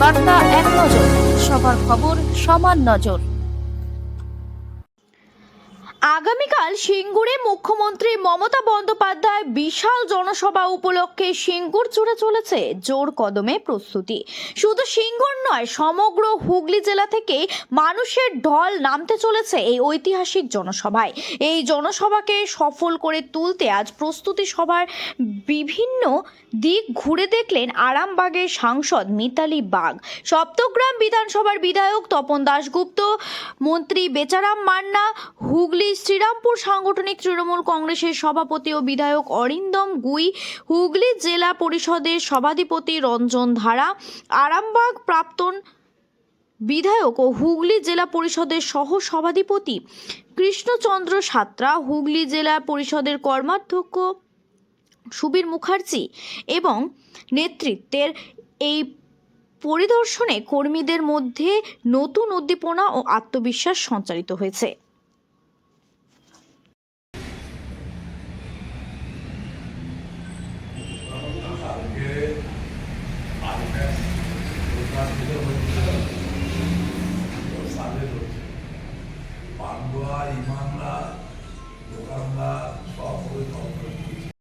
বার্তা এক নজর, সবার খবর সমান নজর। আগামীকাল সিঙ্গুরে মুখ্যমন্ত্রী মমতা বন্দ্যোপাধ্যায় বিশাল জনসভা উপলক্ষে সিঙ্গুর জুড়ে চলেছে জোর কদমে প্রস্তুতি। শুধু সিঙ্গুর নয়, সমগ্র হুগলি জেলা থেকে মানুষের ঢল নামতে চলেছে এই ঐতিহাসিক জনসভায়। এই জনসভাকে সফল করে তুলতে আজ প্রস্তুতি সভার বিভিন্ন দিক ঘুরে দেখলেন আরামবাগের সাংসদ মিতালি বাগ, সপ্তগ্রাম বিধানসভার বিধায়ক তপন দাশগুপ্ত, মন্ত্রী বেচারাম মান্না, হুগলি শ্রীরামপুর সাংগঠনিক তৃণমূল কংগ্রেসের সভাপতি ও বিধায়ক অরিন্দম গুই, হুগলি জেলা পরিষদের সভাধিপতি রঞ্জন ধারা, আরামবাগ প্রাক্তন বিধায়ক ও হুগলি জেলা পরিষদের সহ সভাধিপতি কৃষ্ণচন্দ্র সাত্রা, হুগলি জেলা পরিষদের কর্মাধ্যক্ষ সুবীর মুখার্জি এবং নেতৃত্বের এই পরিদর্শনে কর্মীদের মধ্যে নতুন উদ্দীপনা ও আত্মবিশ্বাস সঞ্চারিত হয়েছে।